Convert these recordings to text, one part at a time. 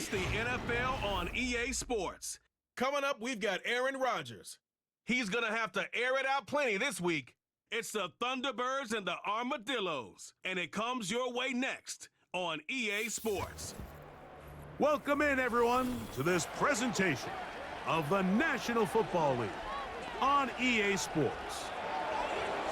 It's the NFL on EA Sports. Coming up, we've got Aaron Rodgers. He's going to have to air it out plenty this week. It's the Thunderbirds and the Armadillos, and it comes your way next on EA Sports. Welcome in, everyone, to this presentation of the National Football League on EA Sports.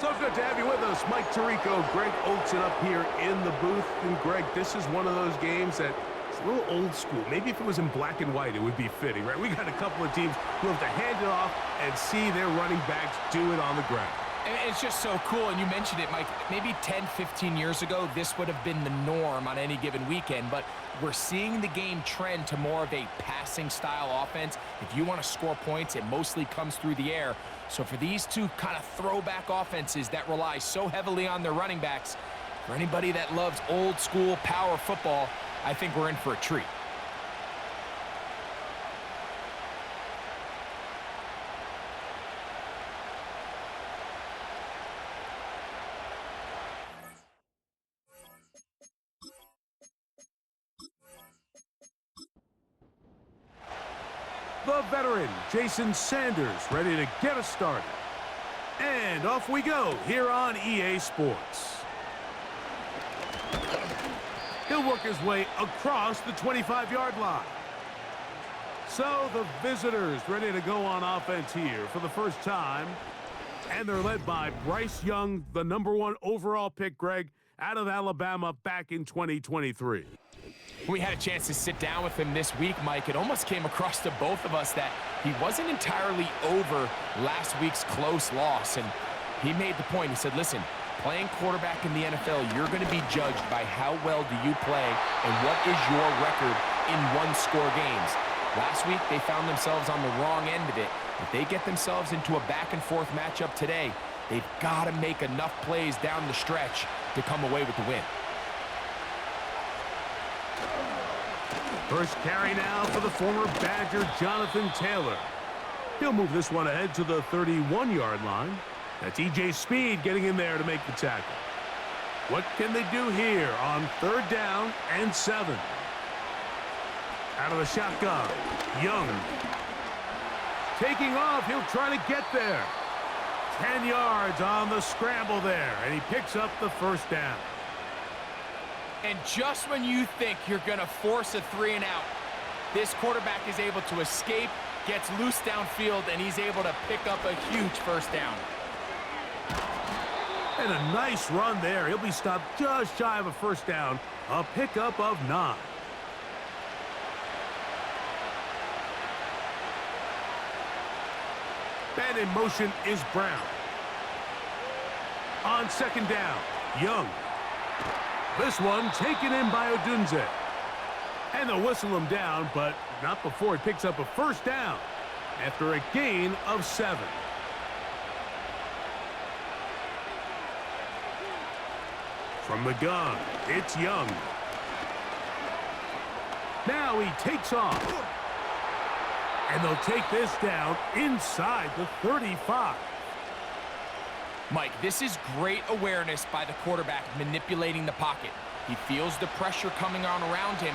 So good to have you with us. Mike Tirico, Greg Olsen up here in the booth. And Greg, this is one of those games that it's a little old school. Maybe if it was in black and white, it would be fitting, right? We got a couple of teams who have to hand it off and see their running backs do it on the ground. It's just so cool, and you mentioned it, Mike. Maybe 10, 15 years ago, this would have been the norm on any given weekend, but we're seeing the game trend to more of a passing-style offense. If you want to score points, it mostly comes through the air. So for these two kind of throwback offenses that rely so heavily on their running backs, for anybody that loves old-school power football, I think we're in for a treat. The veteran, Jason Sanders, ready to get us started. And off we go here on EA Sports. He'll work his way across the 25-yard line. So the visitors ready to go on offense here for the first time. And they're led by Bryce Young, the #1 overall pick, Greg, out of Alabama back in 2023. We had a chance to sit down with him this week, Mike. It almost came across to both of us that he wasn't entirely over last week's close loss. And he made the point. He said, listen, playing quarterback in the NFL, you're going to be judged by how well do you play and what is your record in one-score games. Last week, they found themselves on the wrong end of it. If they get themselves into a back-and-forth matchup today, they've got to make enough plays down the stretch to come away with the win. First carry now for the former Badger, Jonathan Taylor. He'll move this one ahead to the 31-yard line. That's E.J. Speed getting in there to make the tackle. What can they do here on 3rd down and 7? Out of the shotgun, Young. Taking off, he'll try to get there. 10 yards on the scramble there, and he picks up the first down. And just when you think you're going to force a 3-and-out, this quarterback is able to escape, gets loose downfield, and he's able to pick up a huge first down. And a nice run there. He'll be stopped just shy of a first down, a pickup of 9. And in motion is Brown. On 2nd down, Young. This one taken in by Odunze. And they'll whistle him down, but not before he picks up a first down after a gain of 7. From the gun, it's Young. Now he takes off. And they'll take this down inside the 35. Mike, this is great awareness by the quarterback manipulating the pocket. He feels the pressure coming on around him,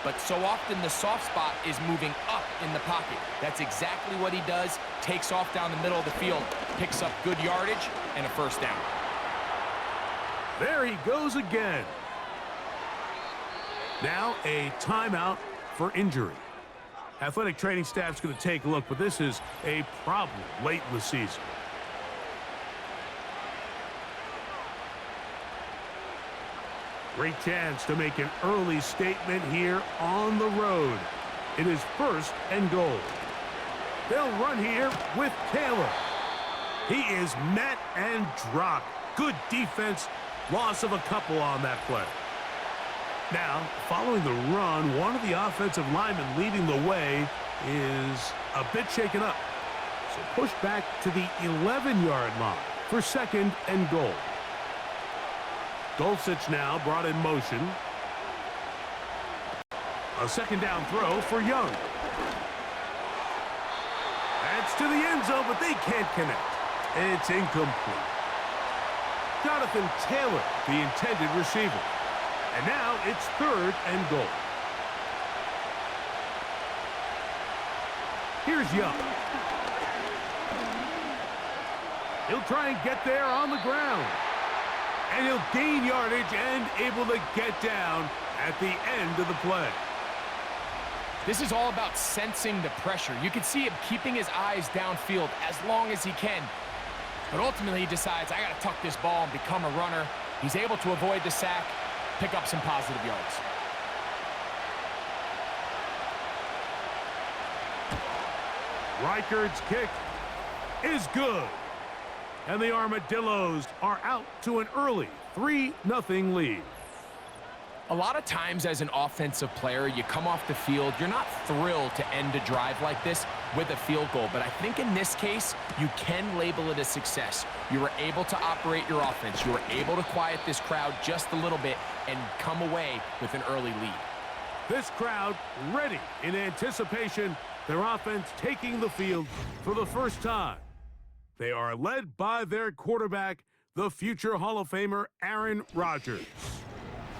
but so often the soft spot is moving up in the pocket. That's exactly what he does, takes off down the middle of the field, picks up good yardage, and a first down. There he goes again. Now a timeout for injury. Athletic training staff's going to take a look, but this is a problem late in the season. Great chance to make an early statement here on the road. It is 1st and goal. They'll run here with Taylor. He is met and dropped. Good defense. Loss of a couple on that play. Now, following the run, one of the offensive linemen leading the way is a bit shaken up. So push back to the 11-yard line for 2nd and goal. Dulcich now brought in motion. A 2nd down throw for Young. That's to the end zone, but they can't connect. It's incomplete. Jonathan Taylor, the intended receiver. And now it's 3rd and goal. Here's Young. He'll try and get there on the ground. And he'll gain yardage and able to get down at the end of the play. This is all about sensing the pressure. You can see him keeping his eyes downfield as long as he can. But ultimately he decides, I got to tuck this ball and become a runner. He's able to avoid the sack, pick up some positive yards. Reichard's kick is good. And the Armadillos are out to an early 3-0 lead. A lot of times as an offensive player, you come off the field, you're not thrilled to end a drive like this with a field goal. But I think in this case, you can label it a success. You were able to operate your offense. You were able to quiet this crowd just a little bit and come away with an early lead. This crowd ready in anticipation, their offense taking the field for the first time. They are led by their quarterback, the future Hall of Famer, Aaron Rodgers.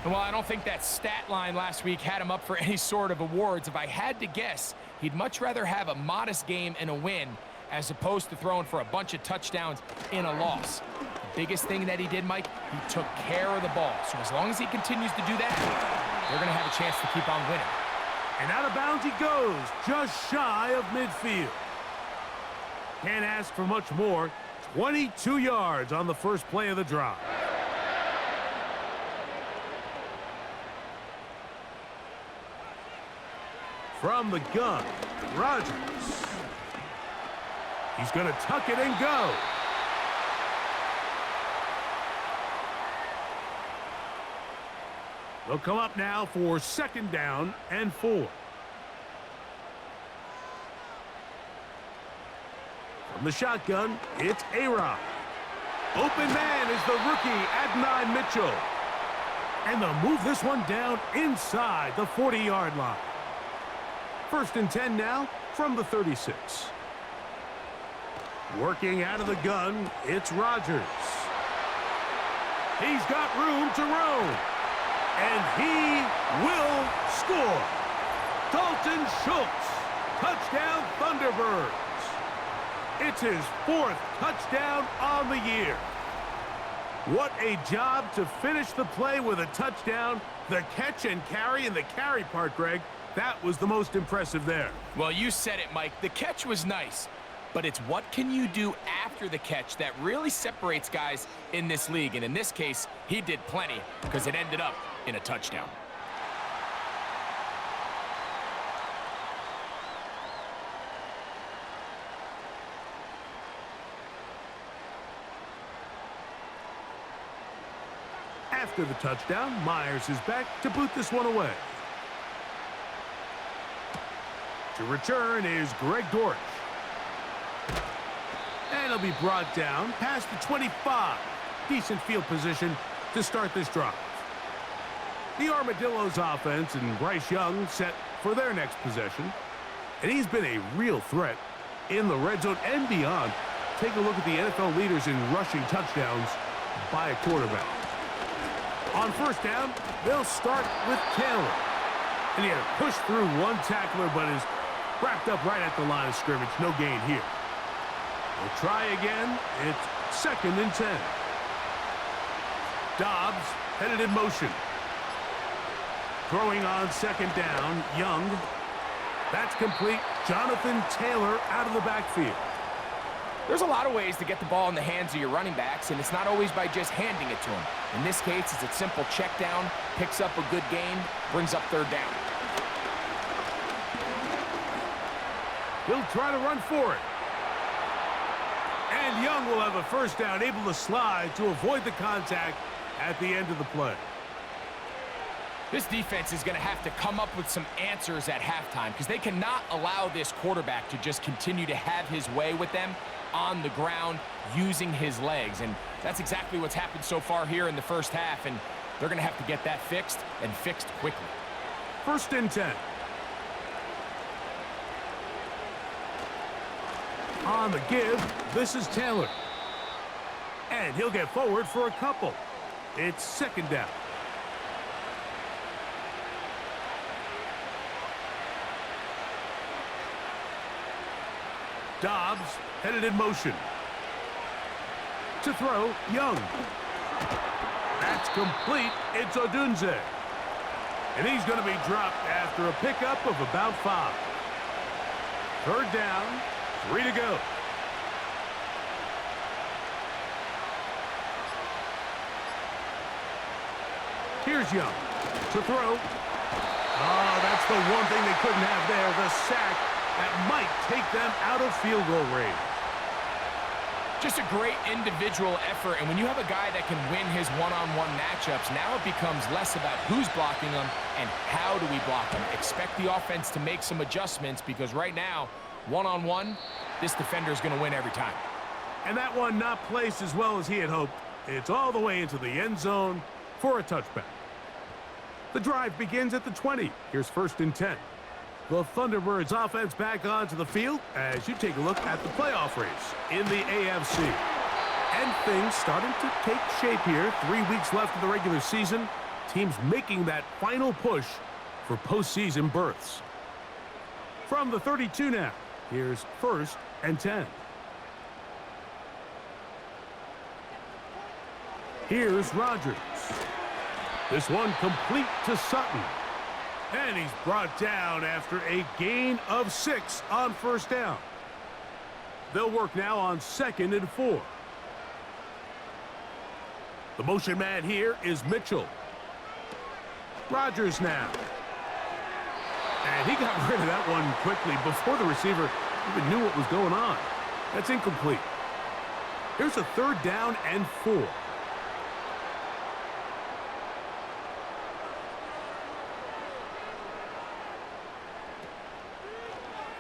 Well, I don't think that stat line last week had him up for any sort of awards. If I had to guess, he'd much rather have a modest game and a win as opposed to throwing for a bunch of touchdowns in a loss. The biggest thing that he did, Mike, he took care of the ball. So as long as he continues to do that, they're going to have a chance to keep on winning. And out of bounds he goes, just shy of midfield. Can't ask for much more. 22 yards on the first play of the drive. From the gun, Rodgers. He's going to tuck it and go. They'll come up now for 2nd down and 4. From the shotgun, it's A-Rod. Open man is the rookie, Adonai Mitchell. And they'll move this one down inside the 40-yard line. 1st and 10 now from the 36. Working out of the gun, it's Rodgers. He's got room to roam. And he will score. Dalton Schultz, touchdown Thunderbirds. It's his 4th touchdown on the year. What a job to finish the play with a touchdown. The catch and carry, and the carry part, Greg, that was the most impressive there. Well, you said it, Mike. The catch was nice, but it's what can you do after the catch that really separates guys in this league. And in this case, he did plenty because it ended up in a touchdown. After the touchdown, Myers is back to boot this one away. To return is Greg Dortch. And he'll be brought down past the 25. Decent field position to start this drive. The Armadillos offense and Bryce Young set for their next possession. And he's been a real threat in the red zone and beyond. Take a look at the NFL leaders in rushing touchdowns by a quarterback. On 1st down, they'll start with Taylor. And he had to push through one tackler, but is wrapped up right at the line of scrimmage. No gain here. They'll try again. It's 2nd and 10. Dobbs headed in motion. Throwing on 2nd down, Young. That's complete. Jonathan Taylor out of the backfield. There's a lot of ways to get the ball in the hands of your running backs, and it's not always by just handing it to them. In this case, it's a simple check down, picks up a good gain, brings up 3rd down. He'll try to run for it. And Young will have a 1st down, able to slide to avoid the contact at the end of the play. This defense is going to have to come up with some answers at halftime because they cannot allow this quarterback to just continue to have his way with them on the ground using his legs. And that's exactly what's happened so far here in the first half, and they're going to have to get that fixed and fixed quickly. 1st and 10. On the give, this is Taylor. And he'll get forward for a couple. It's 2nd down. Dobbs headed in motion. To throw, Young. That's complete. It's Odunze. And he's going to be dropped after a pickup of about 5. Third down, 3 to go. Here's Young to throw. Oh, that's the one thing they couldn't have there, the sack that might take them out of field goal range. Just a great individual effort, and when you have a guy that can win his one-on-one matchups, now it becomes less about who's blocking him and how do we block him. Expect the offense to make some adjustments because right now, one-on-one, this defender is going to win every time. And that one not placed as well as he had hoped. It's all the way into the end zone for a touchback. The drive begins at the 20. Here's 1st and 10. The Thunderbirds offense back onto the field as you take a look at the playoff race in the AFC. And things starting to take shape here. 3 weeks left of the regular season. Teams making that final push for postseason berths. From the 32 now, here's 1st and 10. Here's Rodgers. This one complete to Sutton. And he's brought down after a gain of 6 on 1st down. They'll work now on 2nd and 4. The motion man here is Mitchell. Rodgers now. And he got rid of that one quickly before the receiver even knew what was going on. That's incomplete. Here's a 3rd down and 4.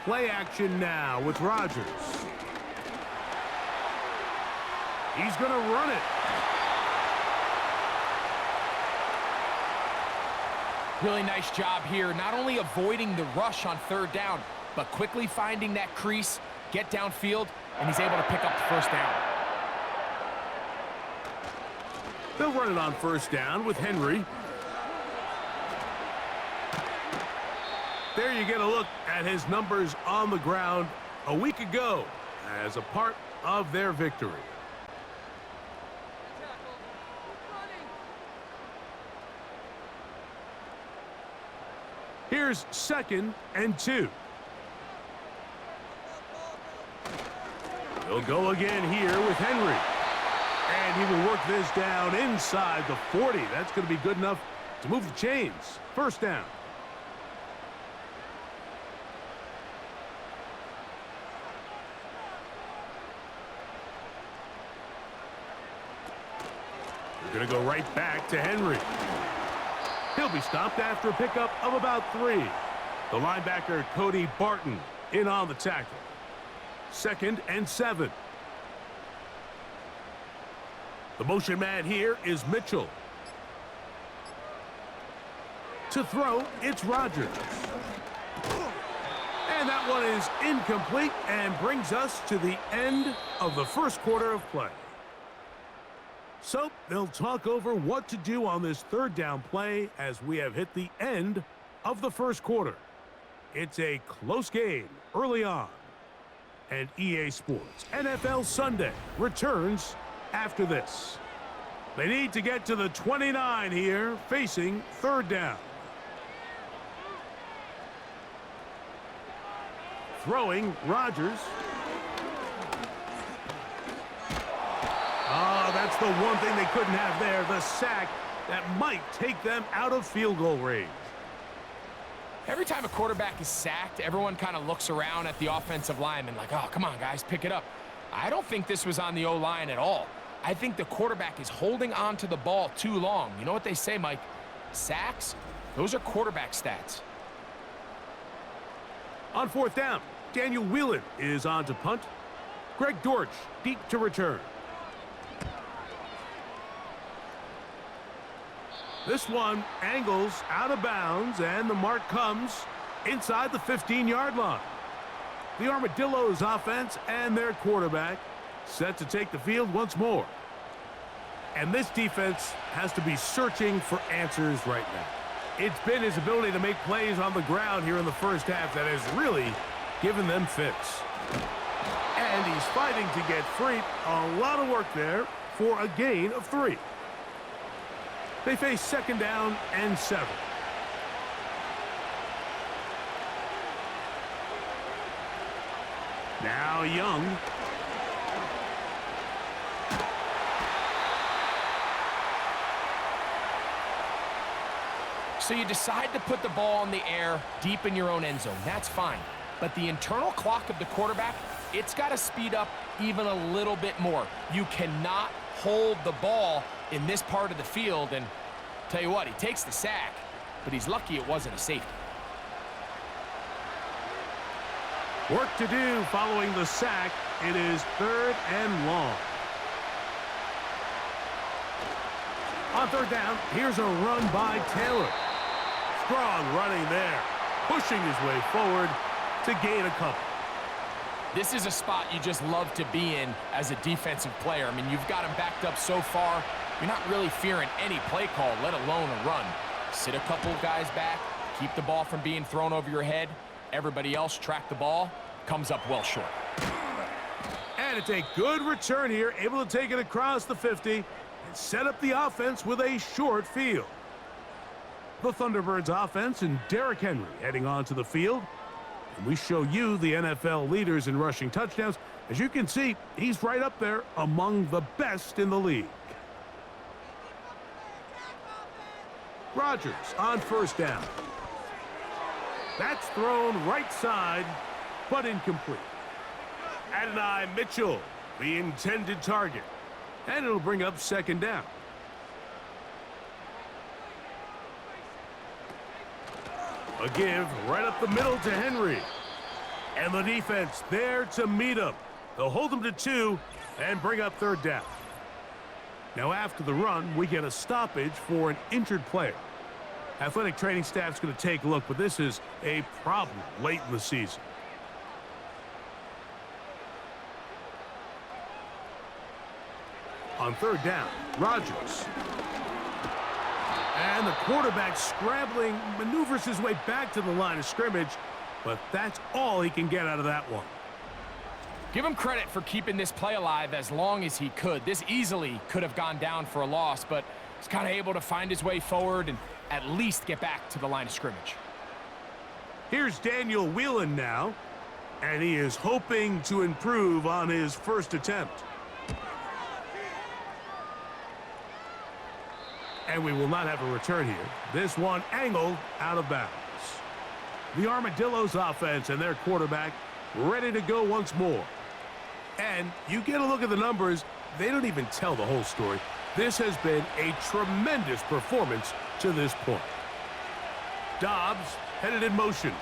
Play action now with Rodgers. He's going to run it. Really nice job here, not only avoiding the rush on 3rd down, but quickly finding that crease, get downfield, and he's able to pick up the 1st down. They'll run it on 1st down with Henry. There you get a look at his numbers on the ground a week ago as a part of their victory. Here's 2nd and 2. They'll go again here with Henry. And he will work this down inside the 40. That's going to be good enough to move the chains. 1st down. Going to go right back to Henry. He'll be stopped after a pickup of about 3. The linebacker, Cody Barton, in on the tackle. 2nd and 7. The motion man here is Mitchell. To throw, it's Rodgers. And that one is incomplete and brings us to the end of the 1st quarter of play. So they'll talk over what to do on this 3rd down play as we have hit the end of the 1st quarter. It's a close game early on. And EA Sports NFL Sunday returns after this. They need to get to the 29 here, facing 3rd down. Throwing, Rodgers. That's the one thing they couldn't have there, the sack that might take them out of field goal range. Every time a quarterback is sacked, everyone kind of looks around at the offensive lineman like, oh, come on, guys, pick it up. I don't think this was on the O-line at all. I think the quarterback is holding on to the ball too long. You know what they say, Mike? Sacks, those are quarterback stats. On 4th down, Daniel Whelan is on to punt. Greg Dortch deep to return. This one angles out of bounds, and the mark comes inside the 15-yard line. The Armadillos offense and their quarterback set to take the field once more. And this defense has to be searching for answers right now. It's been his ability to make plays on the ground here in the 1st half that has really given them fits. And he's fighting to get free. A lot of work there for a gain of 3. They face 2nd down and 7. Now Young. So you decide to put the ball in the air deep in your own end zone. That's fine. But the internal clock of the quarterback, it's got to speed up even a little bit more. You cannot hold the ball in this part of the field. And tell you what, he takes the sack, but he's lucky it wasn't a safety. Work to do following the sack. It is 3rd and long. On 3rd down, here's a run by Taylor. Strong running there, pushing his way forward to gain a couple. This is a spot you just love to be in as a defensive player. I mean, you've got him backed up so far, you're not really fearing any play call, let alone a run. Sit a couple of guys back, keep the ball from being thrown over your head. Everybody else track the ball, comes up well short. And it's a good return here, able to take it across the 50 and set up the offense with a short field. The Thunderbirds offense and Derrick Henry heading onto the field. And we show you the NFL leaders in rushing touchdowns. As you can see, he's right up there among the best in the league. Rodgers on 1st down. That's thrown right side, but incomplete. Adonai Mitchell, the intended target. And it'll bring up 2nd down. A give right up the middle to Henry. And the defense there to meet him. They'll hold him to 2 and bring up 3rd down. Now after the run, we get a stoppage for an injured player. Athletic training staff's going to take a look, but this is a problem late in the season. On 3rd down, Rodgers. And the quarterback scrambling, maneuvers his way back to the line of scrimmage, but that's all he can get out of that one. Give him credit for keeping this play alive as long as he could. This easily could have gone down for a loss, but he's kind of able to find his way forward and at least get back to the line of scrimmage. Here's Daniel Whelan now, and he is hoping to improve on his first attempt. And we will not have a return here. This one angled out of bounds. The Armadillos offense and their quarterback ready to go once more. And you get a look at the numbers, they don't even tell the whole story. This has been a tremendous performance to this point. Dobbs headed in motion.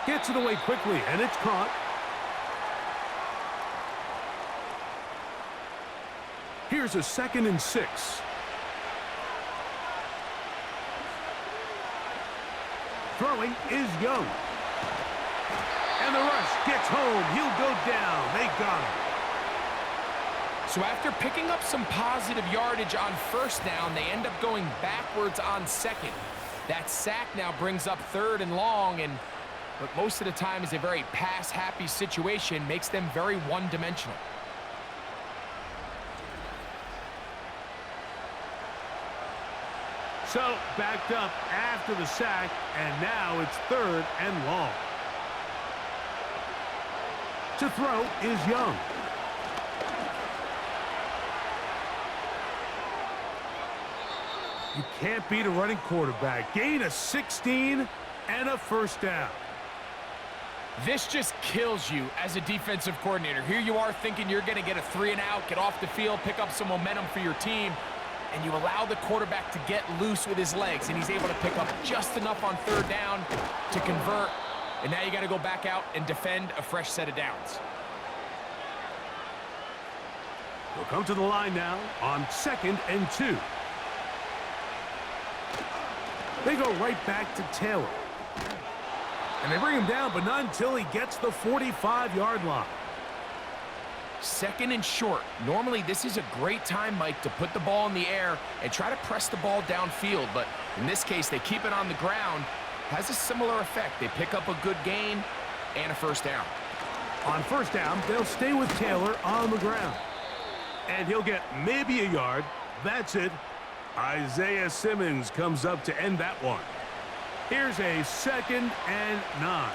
Gets it away quickly, and it's caught. Here's a 2nd and 6. Throwing is Young. And the rush gets home. He'll go down. They got him. So after picking up some positive yardage on 1st down, they end up going backwards on 2nd. That sack now brings up 3rd and long, and what most of the time is a very pass-happy situation makes them very one-dimensional. So backed up after the sack, and now it's 3rd and long. To throw is Young. You can't beat a running quarterback. Gain of 16 and a 1st down. This just kills you as a defensive coordinator. Here you are thinking you're going to get a 3-and-out, get off the field, pick up some momentum for your team, and you allow the quarterback to get loose with his legs, and he's able to pick up just enough on 3rd down to convert, and now you got to go back out and defend a fresh set of downs. We'll come to the line now on 2nd and 2. They go right back to Taylor. And they bring him down, but not until he gets the 45-yard line. 2nd and short. Normally, this is a great time, Mike, to put the ball in the air and try to press the ball downfield. But in this case, they keep it on the ground. Has a similar effect. They pick up a good gain and a 1st down. On first down, they'll stay with Taylor on the ground. And he'll get maybe a yard. That's it. Isaiah Simmons comes up to end that one. Here's a 2nd and 9.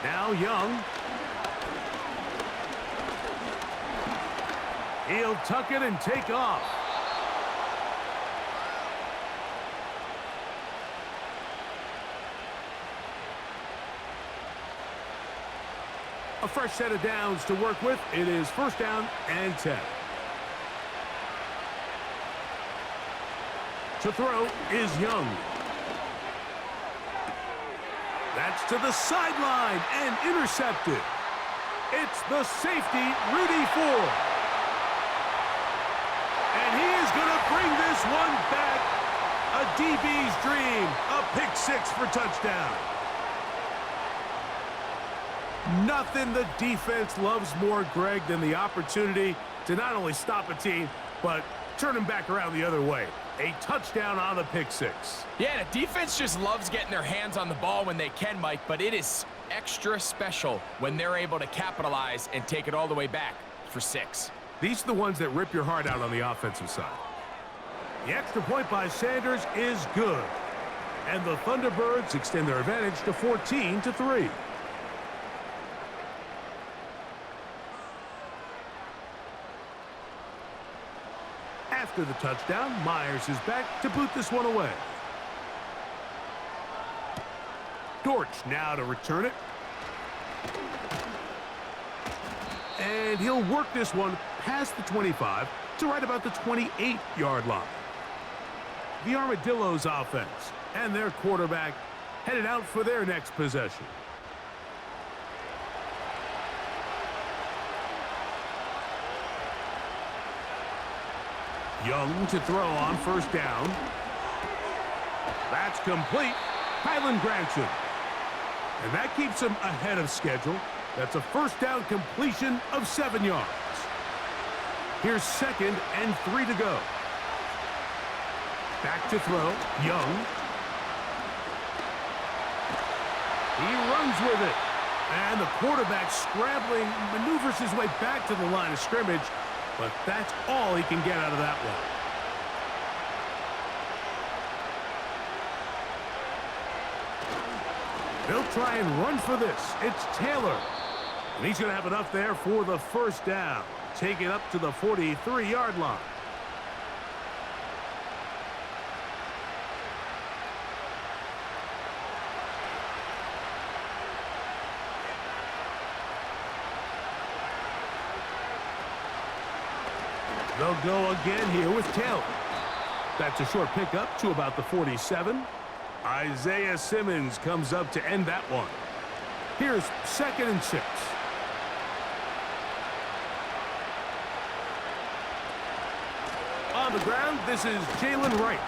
Now Young. He'll tuck it and take off. A fresh set of downs to work with. It is 1st down and 10. To throw is Young. That's to the sideline and intercepted. It's the safety, Rudy Ford. And he is going to bring this one back. A DB's dream. A pick 6 for touchdown. Nothing the defense loves more, Greg, than the opportunity to not only stop a team, but turn them back around the other way. A touchdown on the pick 6. Yeah, the defense just loves getting their hands on the ball when they can, Mike, but it is extra special when they're able to capitalize and take it all the way back for 6. These are the ones that rip your heart out on the offensive side. The extra point by Sanders is good. And the Thunderbirds extend their advantage to 14-3. After the touchdown, Myers is back to boot this one away. Dortch now to return it. And he'll work this one past the 25 to right about the 28-yard line. The Armadillos offense and their quarterback headed out for their next possession. Young to throw on first down. That's complete. Kylan Granson. And that keeps him ahead of schedule. That's a first down completion of 7 yards. Here's 2nd and 3 to go. Back to throw. Young. He runs with it. And the quarterback scrambling, maneuvers his way back to the line of scrimmage. But that's all he can get out of that one. They'll try and run for this. It's Taylor. And he's going to have enough there for the first down. Take it up to the 43-yard line. They'll go again here with Taylor. That's a short pickup to about the 47. Isaiah Simmons comes up to end that one. Here's 2nd and 6. On the ground, this is Jalen Wright.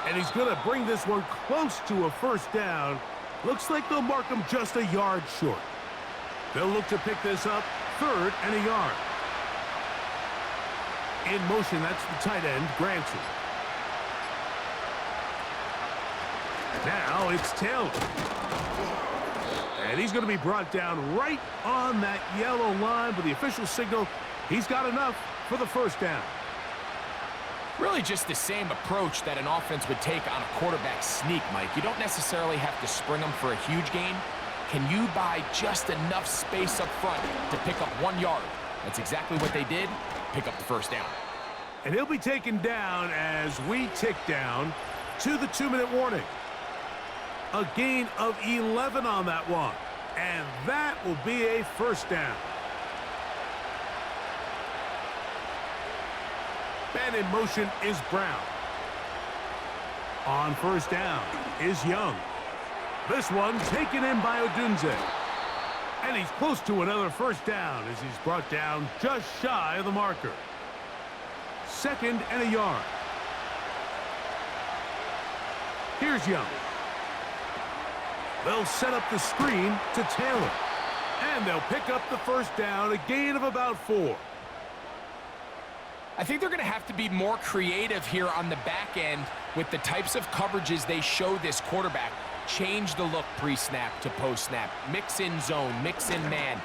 And he's going to bring this one close to a first down. Looks like they'll mark him just a yard short. They'll look to pick this up 3rd and a yard. In motion, that's the tight end, Granson. Now it's Taylor. And he's going to be brought down right on that yellow line, but the official signal, he's got enough for the first down. Really just the same approach that an offense would take on a quarterback sneak, Mike. You don't necessarily have to spring them for a huge gain. Can you buy just enough space up front to pick up 1 yard? That's exactly what they did. Pick up the first down. And he'll be taken down as we tick down to the 2-minute warning. A gain of 11 on that one. And that will be a first down. And in motion is Brown. On first down is Young. This one taken in by Odunze. And he's close to another first down as he's brought down just shy of the marker. 2nd and a yard. Here's Young. They'll set up the screen to Taylor. And they'll pick up the first down, a gain of about 4. I think they're going to have to be more creative here on the back end with the types of coverages they show this quarterback. change the look pre-snap to post-snap. Mix in zone, mix in man.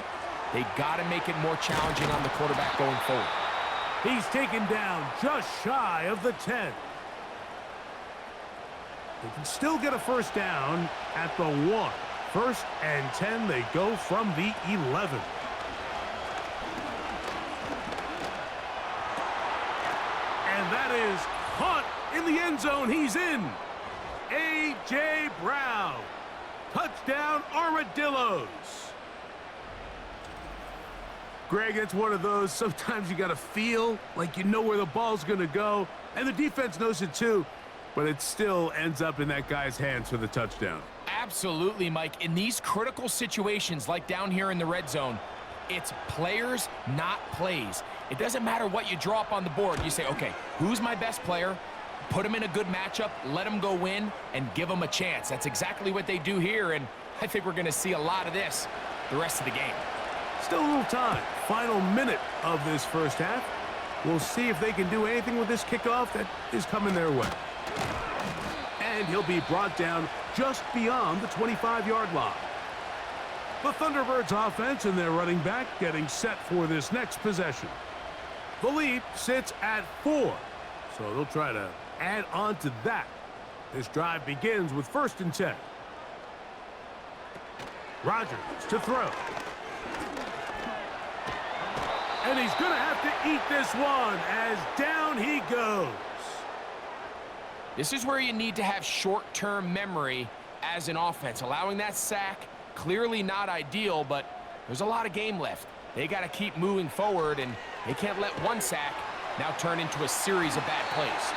They got to make it more challenging on the quarterback going forward. He's taken down just shy of the 10. They can still get a first down at the 1. First and 10, they go from the 11. And that is caught in the end zone. He's in. A.J. Brown. Touchdown, Armadillos. Greg, it's one of those, sometimes you got to feel like you know where the ball's going to go, and the defense knows it too, but it still ends up in that guy's hands for the touchdown. Absolutely, Mike. In these critical situations, like down here in the red zone, it's players, not plays. It doesn't matter what you draw up on the board. You say, okay, who's my best player? Put him in a good matchup, let him go win, and give him a chance. That's exactly what they do here, and I think we're going to see a lot of this the rest of the game. Still a little time. Final minute of this first half. We'll see if they can do anything with this kickoff that is coming their way. And he'll be brought down just beyond the 25-yard line. The Thunderbirds offense and their running back getting set for this next possession. The lead sits at 4, so they'll try to add on to that. This drive begins with 1st and 10. Rodgers to throw. And he's going to have to eat this one as down he goes. This is where you need to have short-term memory as an offense. Allowing that sack, clearly not ideal, but there's a lot of game left. They got to keep moving forward, and they can't let one sack now turn into a series of bad plays.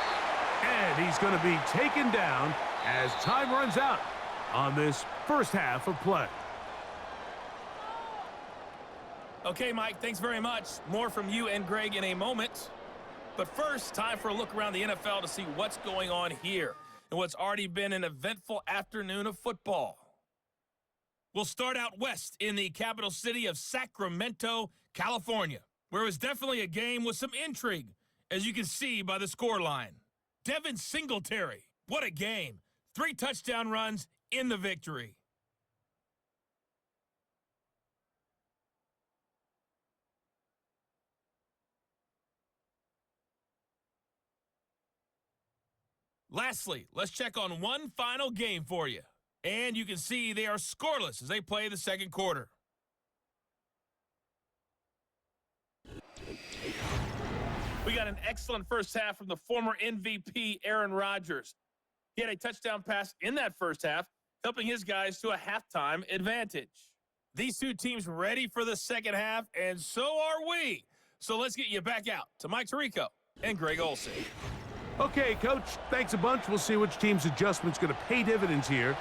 And he's going to be taken down as time runs out on this first half of play. Okay, Mike, thanks very much. More from you and Greg in a moment. But first, time for a look around the NFL to see what's going on here and what's already been an eventful afternoon of football. We'll start out west in the capital city of Sacramento, California, where it was definitely a game with some intrigue, as you can see by the scoreline. Devin Singletary, what a game. 3 touchdown runs in the victory. Lastly, let's check on one final game for you. And you can see they are scoreless as they play the second quarter. We got an excellent first half from the former MVP, Aaron Rodgers. He had a touchdown pass in that first half, helping his guys to a halftime advantage. These two teams ready for the second half, and so are we. So let's get you back out to Mike Tirico and Greg Olsen. Okay, Coach, thanks a bunch. We'll see which team's adjustment's going to pay dividends here.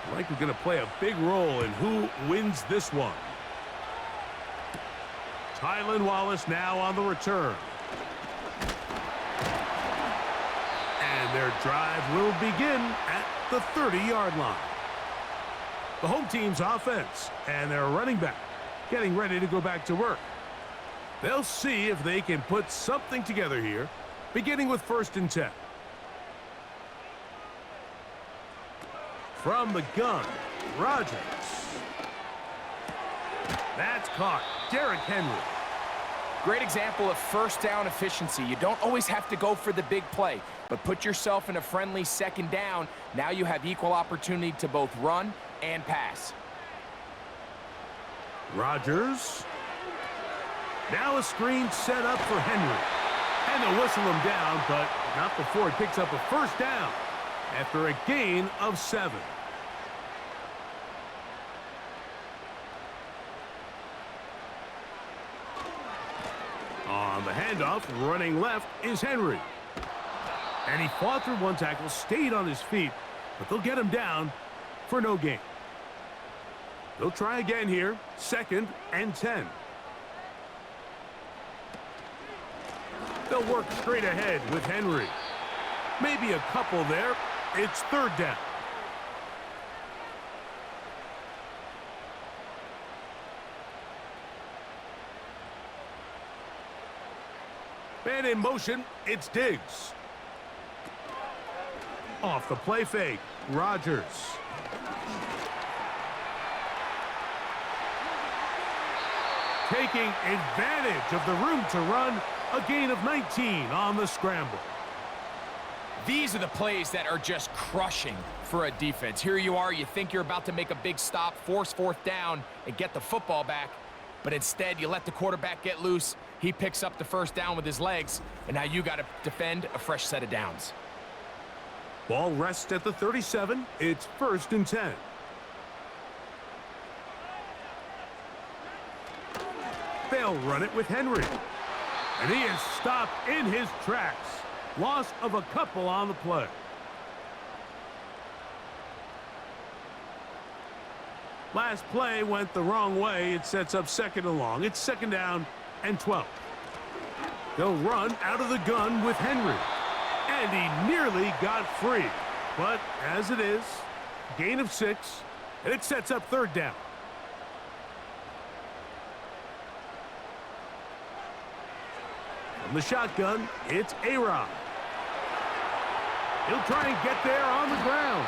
I think we're going to play a big role in who wins this one. Tylan Wallace now on the return. And their drive will begin at the 30-yard line. The home team's offense and their running back getting ready to go back to work. They'll see if they can put something together here, beginning with 1st and 10. From the gun, Rodgers. That's caught. Derrick Henry. Great example of first down efficiency. You don't always have to go for the big play, but put yourself in a friendly second down. Now you have equal opportunity to both run and pass. Rodgers. Now a screen set up for Henry. And they'll whistle him down, but not before he picks up a first down after a gain of 7. On the handoff, running left is Henry. And he fought through one tackle, stayed on his feet, but they'll get him down for no gain. They'll try again here, 2nd and 10. They'll work straight ahead with Henry. Maybe a couple there. It's 3rd down. Man in motion, it's Diggs. Off the play fake, Rodgers. taking advantage of the room to run. A gain of 19 on the scramble. These are the plays that are just crushing for a defense. Here you are, you think you're about to make a big stop, force fourth down, and get the football back. But instead, you let the quarterback get loose. He picks up the first down with his legs, and now you got to defend a fresh set of downs. Ball rests at the 37. It's 1st and 10. They'll run it with Henry. And he is stopped in his tracks. Loss of a couple on the play. Last play went the wrong way. It sets up 2nd and long. It's 2nd down and 12. They'll run out of the gun with Henry. And he nearly got free. But as it is, gain of 6, and it sets up 3rd down. From the shotgun, it's A-Rod. He'll try and get there on the ground.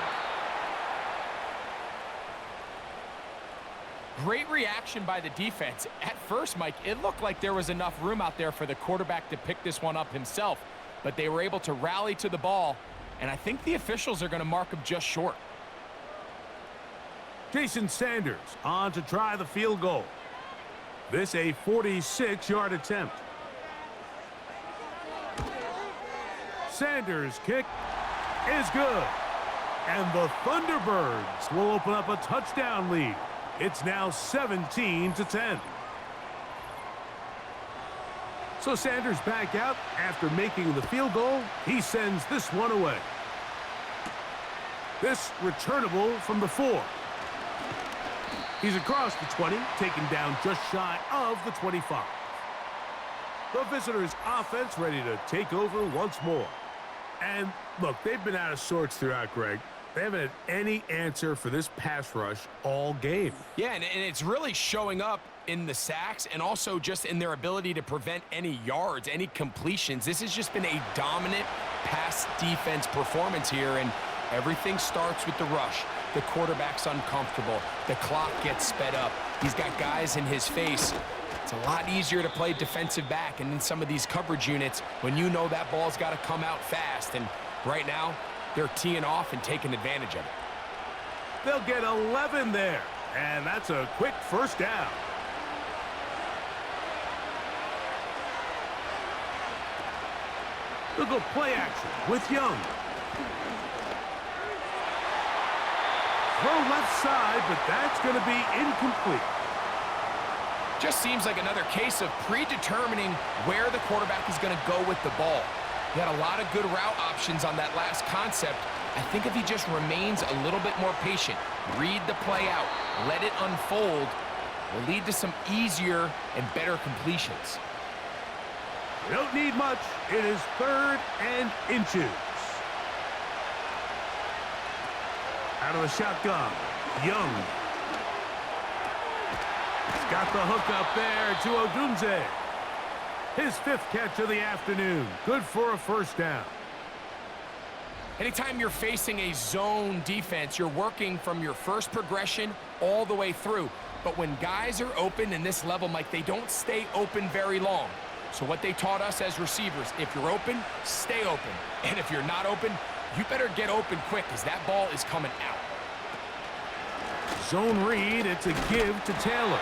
Great reaction by the defense. At first, Mike, it looked like there was enough room out there for the quarterback to pick this one up himself, but they were able to rally to the ball, and I think the officials are going to mark him just short. Jason Sanders on to try the field goal. This a 46-yard attempt. Sanders' kick is good. And the Thunderbirds will open up a touchdown lead. It's now 17-10. So Sanders back out after making the field goal. He sends this one away. This returnable from the 4. He's across the 20, taken down just shy of the 25. The visitors' offense ready to take over once more. And look, they've been out of sorts throughout, Greg. They haven't had any answer for this pass rush all game. Yeah, and it's really showing up in the sacks and also just in their ability to prevent any yards, any completions. This has just been a dominant pass defense performance here, and everything starts with the rush. The quarterback's uncomfortable. The clock gets sped up. He's got guys in his face. It's a lot easier to play defensive back, and in some of these coverage units, when you know that ball's got to come out fast, and right now, they're teeing off and taking advantage of it. They'll get 11 there, and that's a quick first down. They'll go play action with Young. Throw left side, but that's going to be incomplete. Just seems like another case of predetermining where the quarterback is going to go with the ball. He had a lot of good route options on that last concept. I think if he just remains a little bit more patient, read the play out, let it unfold, will lead to some easier and better completions. You don't need much. It is 3rd and inches. Out of the shotgun, Young. He's got the hook up there to Odunze. His 5th catch of the afternoon. Good for a first down. Anytime you're facing a zone defense, you're working from your first progression all the way through. But when guys are open in this level, Mike, they don't stay open very long. So what they taught us as receivers, if you're open, stay open. And if you're not open, you better get open quick because that ball is coming out. Zone read, it's a give to Taylor.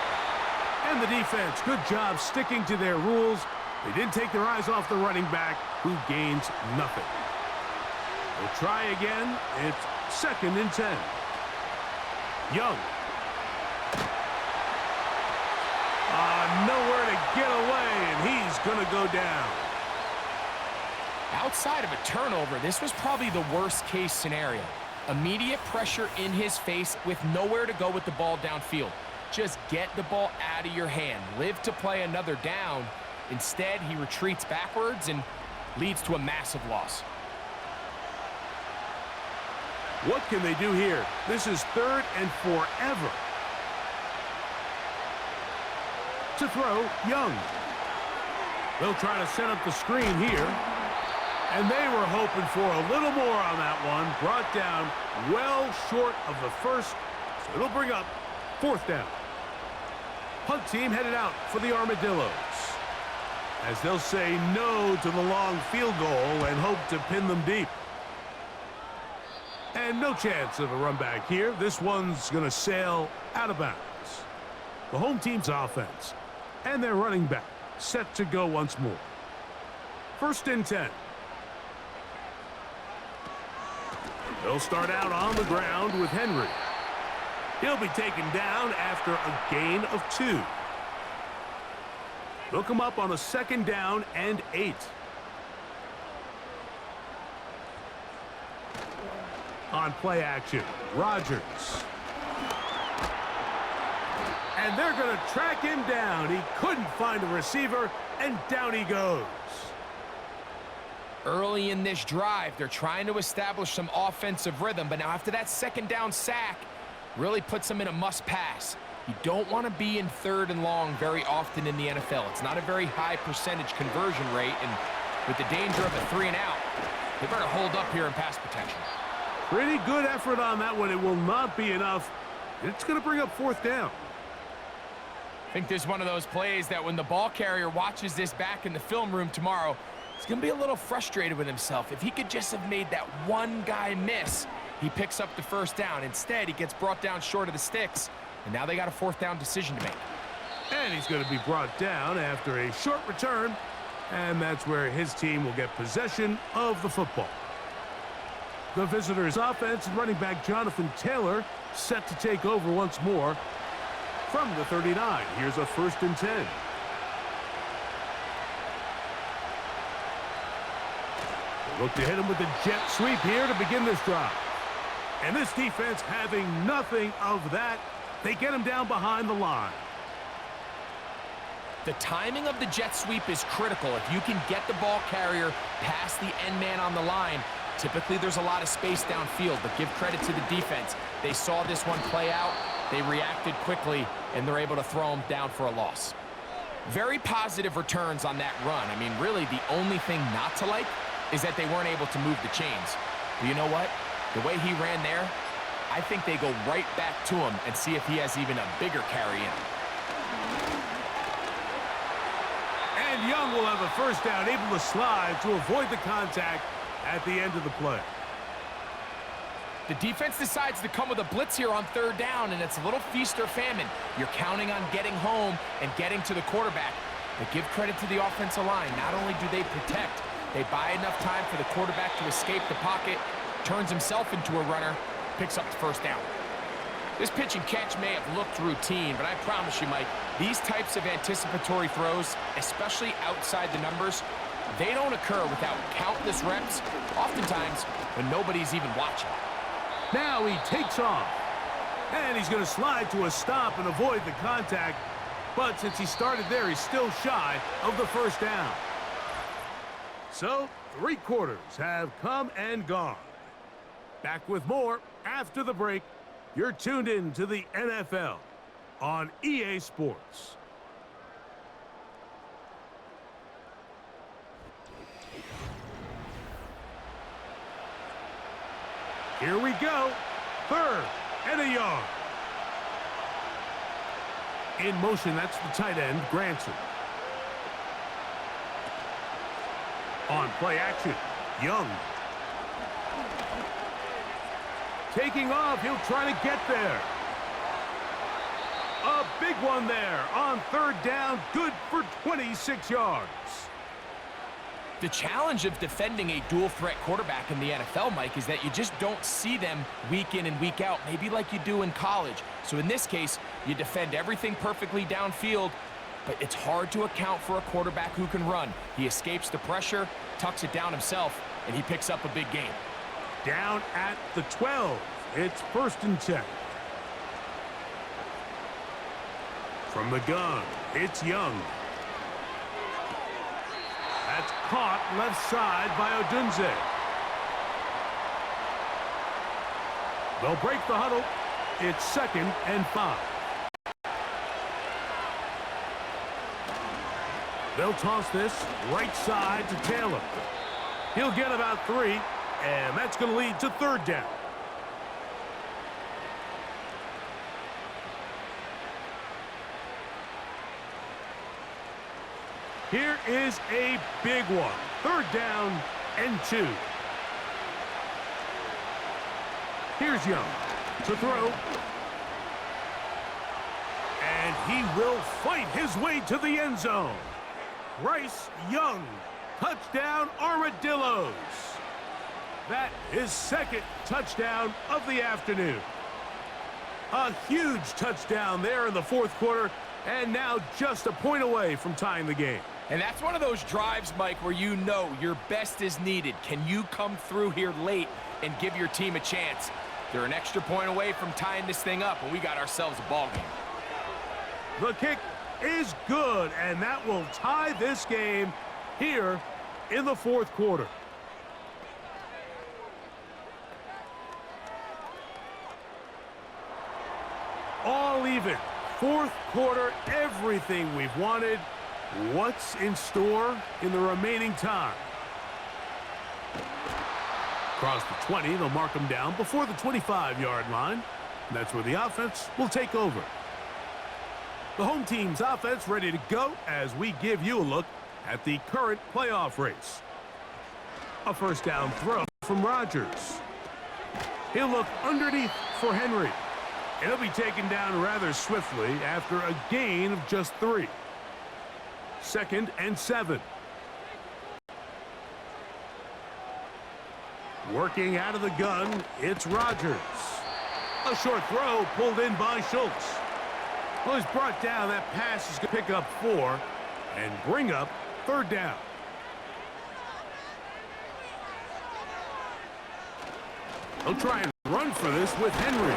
And the defense, good job sticking to their rules. They didn't take their eyes off the running back, who gains nothing. They'll try again. It's 2nd and 10. Young. Nowhere to get away, and he's going to go down. Outside of a turnover, this was probably the worst-case scenario. Immediate pressure in his face with nowhere to go with the ball downfield. Just get the ball out of your hand. Live to play another down. Instead, he retreats backwards and leads to a massive loss. What can they do here? This is 3rd and forever. To throw, Young. They'll try to set up the screen here. And they were hoping for a little more on that one. Brought down well short of the first. So it'll bring up 4th down. Punt team headed out for the Armadillos, as they'll say no to the long field goal and hope to pin them deep. And no chance of a run back here. This one's going to sail out of bounds. The home team's offense and their running back set to go once more. 1st and 10. They'll start out on the ground with Henry. He'll be taken down after a gain of 2. They'll come up on a 2nd down and 8. On play action, Rodgers. And they're going to track him down. He couldn't find a receiver, and down he goes. Early in this drive, they're trying to establish some offensive rhythm, but now after that 2nd down sack, really puts them in a must-pass. You don't want to be in 3rd and long very often in the NFL. It's not a very high percentage conversion rate, and with the danger of a 3-and-out, they better hold up here in pass protection. Pretty good effort on that one. It will not be enough. It's going to bring up 4th down. I think there's one of those plays that when the ball carrier watches this back in the film room tomorrow, he's going to be a little frustrated with himself. If he could just have made that one guy miss, he picks up the 1st down. Instead, he gets brought down short of the sticks, and now they got a 4th down decision to make. And he's going to be brought down after a short return, and that's where his team will get possession of the football. The visitors' offense and running back Jonathan Taylor set to take over once more from the 39. Here's a 1st and 10. Look to hit him with the jet sweep here to begin this drive. And this defense having nothing of that. They get him down behind the line. The timing of the jet sweep is critical. If you can get the ball carrier past the end man on the line, typically there's a lot of space downfield, but give credit to the defense. They saw this one play out, they reacted quickly, and they're able to throw him down for a loss. Very positive returns on that run. I mean, really, the only thing not to like is that they weren't able to move the chains. But you know what? The way he ran there, I think they go right back to him and see if he has even a bigger carry in him. And Young will have a 1st down, able to slide to avoid the contact at the end of the play. The defense decides to come with a blitz here on 3rd down, and it's a little feast or famine. You're counting on getting home and getting to the quarterback. But give credit to the offensive line. Not only do they protect, they buy enough time for the quarterback to escape the pocket, turns himself into a runner, picks up the 1st down. This pitch and catch may have looked routine, but I promise you, Mike, these types of anticipatory throws, especially outside the numbers, they don't occur without countless reps, oftentimes when nobody's even watching. Now he takes off. And he's going to slide to a stop and avoid the contact. But since he started there, he's still shy of the 1st down. So, 3 quarters have come and gone. Back with more after the break. You're tuned in to the NFL on EA Sports. Here we go. 3rd and a yard. In motion, that's the tight end, Granson. On play action, Young. Taking off, he'll try to get there. A big one there on 3rd down, good for 26 yards. The challenge of defending a dual-threat quarterback in the NFL, Mike, is that you just don't see them week in and week out, maybe like you do in college. So in this case, you defend everything perfectly downfield, but it's hard to account for a quarterback who can run. He escapes the pressure, tucks it down himself, and he picks up a big gain. Down at the 12. It's 1st and 10. From the gun, it's Young. That's caught left side by Odunze. They'll break the huddle. It's 2nd and 5. They'll toss this right side to Taylor. He'll get about 3, and that's going to lead to 3rd down. Here is a big one. 3rd down and 2. Here's Young to throw. And he will fight his way to the end zone. Bryce Young, touchdown Armadillos. That is 2nd touchdown of the afternoon. A huge touchdown there in the 4th quarter, and now just a point away from tying the game. And that's one of those drives, Mike, where you know your best is needed. Can you come through here late and give your team a chance? They're an extra point away from tying this thing up, and we got ourselves a ball game. The kick is good, and that will tie this game here in the 4th quarter. All even. 4th quarter, everything we've wanted. What's in store in the remaining time? Across the 20, they'll mark them down before the 25-yard line. And that's where the offense will take over. The home team's offense ready to go as we give you a look at the current playoff race. A 1st down throw from Rodgers. He'll look underneath for Henry. And he'll be taken down rather swiftly after a gain of just 3. 2nd and 7. Working out of the gun, it's Rodgers. A short throw pulled in by Schultz. Well, he's brought down. That pass is going to pick up 4 and bring up 3rd down. He'll try and run for this with Henry.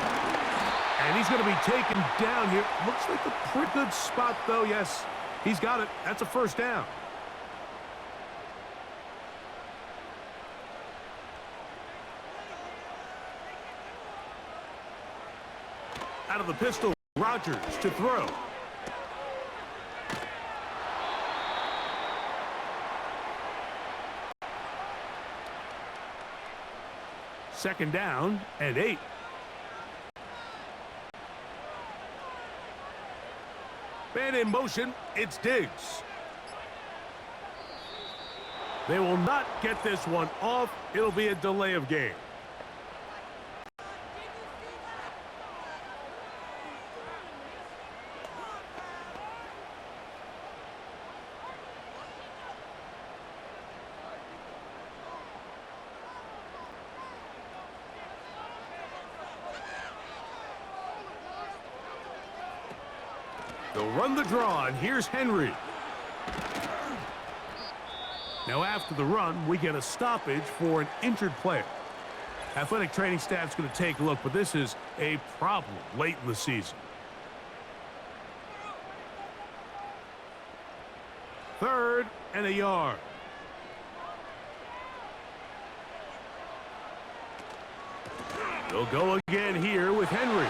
And he's going to be taken down here. Looks like a pretty good spot, though. Yes, he's got it. That's a 1st down. Out of the pistol, Rodgers to throw. Second down and 8. Man in motion, it's Diggs. They will not get this one off. It'll be a delay of game. They'll run the draw, and here's Henry. Now after the run, we get a stoppage for an injured player. Athletic training staff's going to take a look, but this is a problem late in the season. 3rd and a yard. They'll go again here with Henry.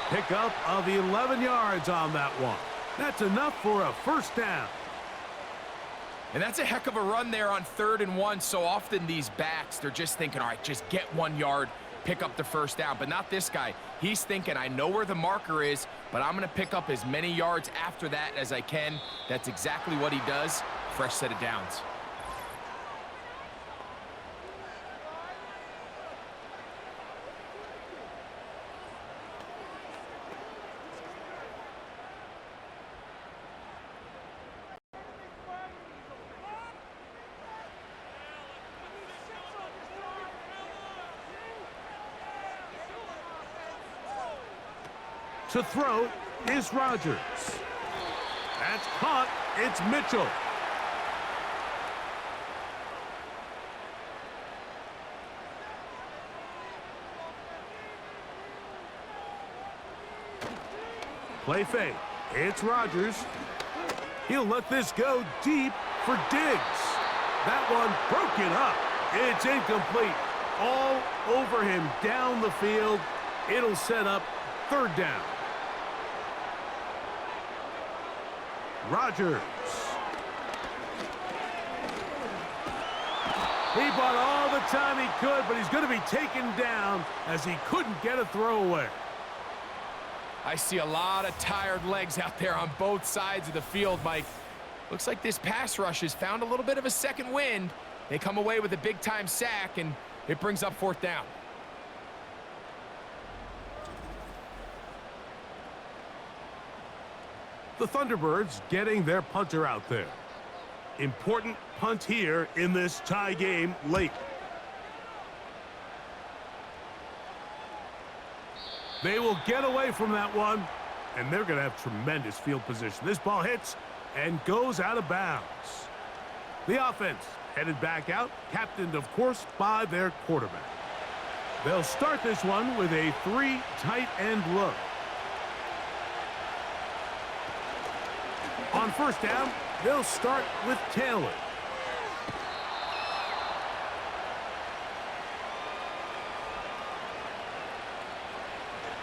Pickup of 11 yards on that one. That's enough for a 1st down. And that's a heck of a run there on 3rd and 1. So often these backs, they're just thinking, all right, just get 1 yard, pick up the 1st down. But not this guy. He's thinking, I know where the marker is, but I'm going to pick up as many yards after that as I can. That's exactly what he does. Fresh set of downs. To throw is Rodgers. That's caught. It's Mitchell. Play fake. It's Rodgers. He'll let this go deep for Diggs. That one broken up. It's incomplete. All over him down the field. It'll set up 3rd down. Rodgers. He bought all the time he could, but he's going to be taken down as he couldn't get a throw away. I see a lot of tired legs out there on both sides of the field, Mike. Looks like this pass rush has found a little bit of a second wind. They come away with a big-time sack, and it brings up 4th down. The Thunderbirds getting their punter out there. Important punt here in this tie game late. They will get away from that one, and they're going to have tremendous field position. This ball hits and goes out of bounds. The offense headed back out, captained, of course, by their quarterback. They'll start this one with a 3 tight end look. On 1st down, they'll start with Taylor.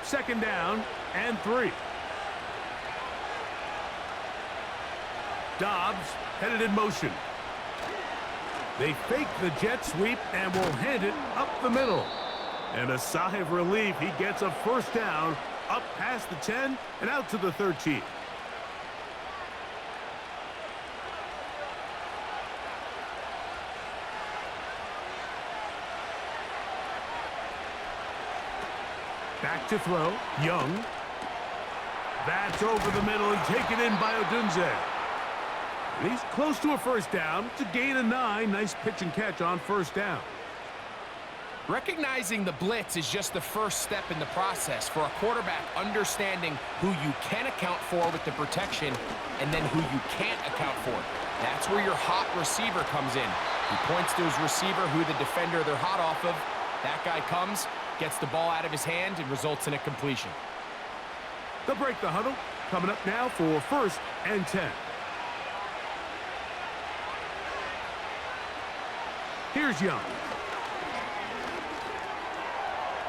Second down and 3. Dobbs headed in motion. They fake the jet sweep and will hand it up the middle. And a sigh of relief, he gets a 1st down up past the 10 and out to the 13. Back to throw, Young. That's over the middle and taken in by Odunze. And he's close to a 1st down. It's a gain of 9. Nice pitch and catch on 1st down. Recognizing the blitz is just the first step in the process for a quarterback understanding who you can account for with the protection and then who you can't account for. That's where your hot receiver comes in. He points to his receiver who the defender they're hot off of. That guy comes, gets the ball out of his hand, and results in a completion. They'll break the huddle. Coming up now for 1st and 10. Here's Young.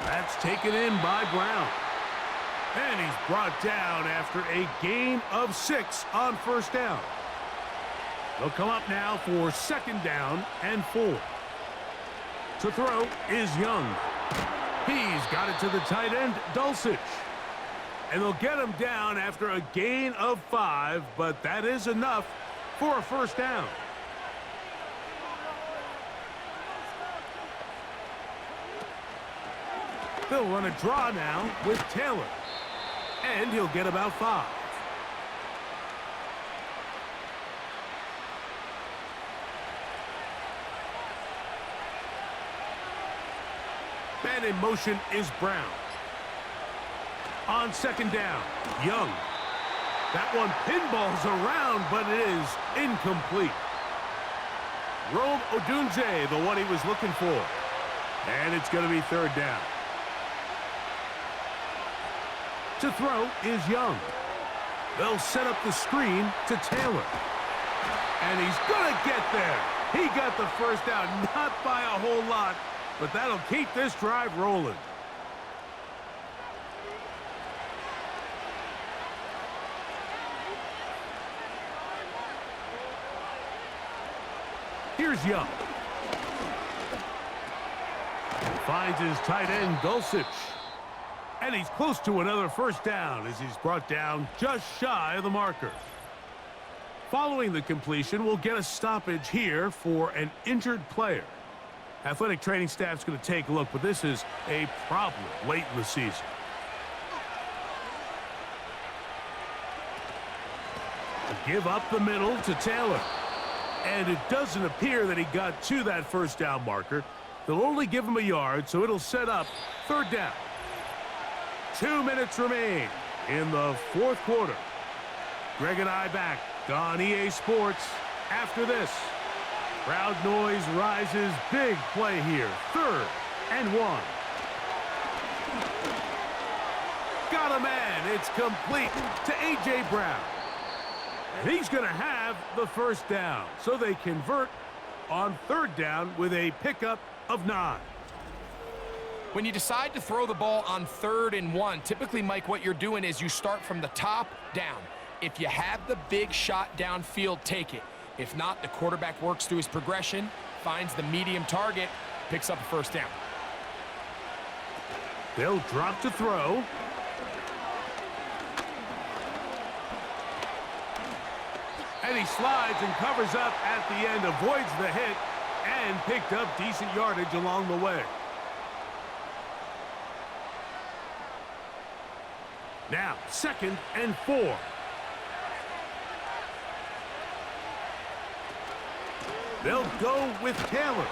That's taken in by Brown. And he's brought down after a gain of 6 on 1st down. They'll come up now for 2nd down and 4. To throw is Young. He's got it to the tight end, Dulcich. And they'll get him down after a gain of 5, but that is enough for a 1st down. They'll run a draw now with Taylor. And he'll get about 5. Man in motion is Brown. On 2nd down, Young. That one pinballs around, but it is incomplete. Rome Odunze, the one he was looking for. And it's going to be 3rd down. To throw is Young. They'll set up the screen to Taylor. And he's going to get there. He got the 1st down, not by a whole lot, but that'll keep this drive rolling. Here's Young. Finds his tight end, Dulcich. And he's close to another 1st down as he's brought down just shy of the marker. Following the completion, we'll get a stoppage here for an injured player. Athletic training staff's going to take a look, but this is a problem late in the season. Give up the middle to Taylor. And it doesn't appear that he got to that 1st down marker. They'll only give him a yard, so it'll set up 3rd down. 2 minutes remain in the 4th quarter. Greg and I back on EA Sports after this. Crowd noise rises. Big play here. 3rd and 1. Got a man. It's complete to A.J. Brown. And he's going to have the 1st down. So they convert on 3rd down with a pickup of 9. When you decide to throw the ball on 3rd and 1, typically, Mike, what you're doing is you start from the top down. If you have the big shot downfield, take it. If not, the quarterback works through his progression, finds the medium target, picks up a 1st down. They'll drop to throw. And he slides and covers up at the end, avoids the hit, and picked up decent yardage along the way. Now, 2nd and 4. They'll go with Taylor.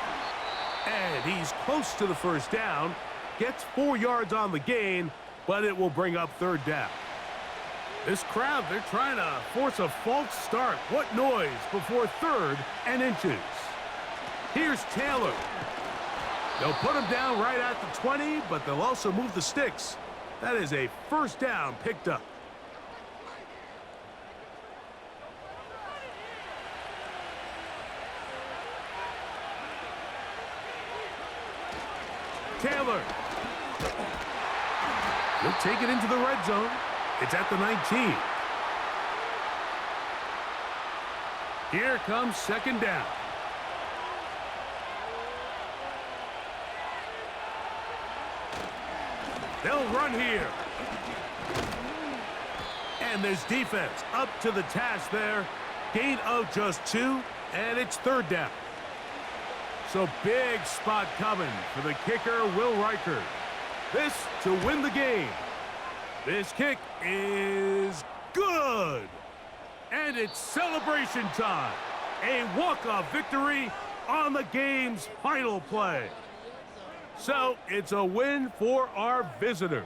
And he's close to the first down. Gets 4 yards on the gain, but it will bring up 3rd down. This crowd, they're trying to force a false start. What noise before 3rd and inches. Here's Taylor. They'll put him down right at the 20, but they'll also move the sticks. That is a 1st down picked up. Taylor. He'll take it into the red zone. It's at the 19. Here comes 2nd down. They'll run here. And this defense up to the task there. Gain of just 2, and it's 3rd down. So big spot coming for the kicker, Will Riker. This to win the game. This kick is good. And it's celebration time. A walk-off victory on the game's final play. So it's a win for our visitors.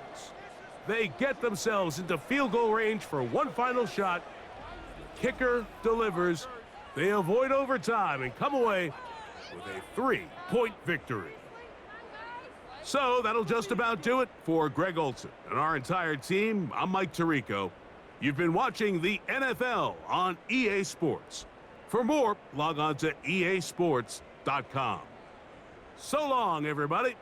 They get themselves into field goal range for one final shot. Kicker delivers. They avoid overtime and come away with a 3-point victory. So that'll just about do it for Greg Olson and our entire team. I'm Mike Tirico. You've been watching the NFL on EA Sports. For more, log on to easports.com. So long, everybody.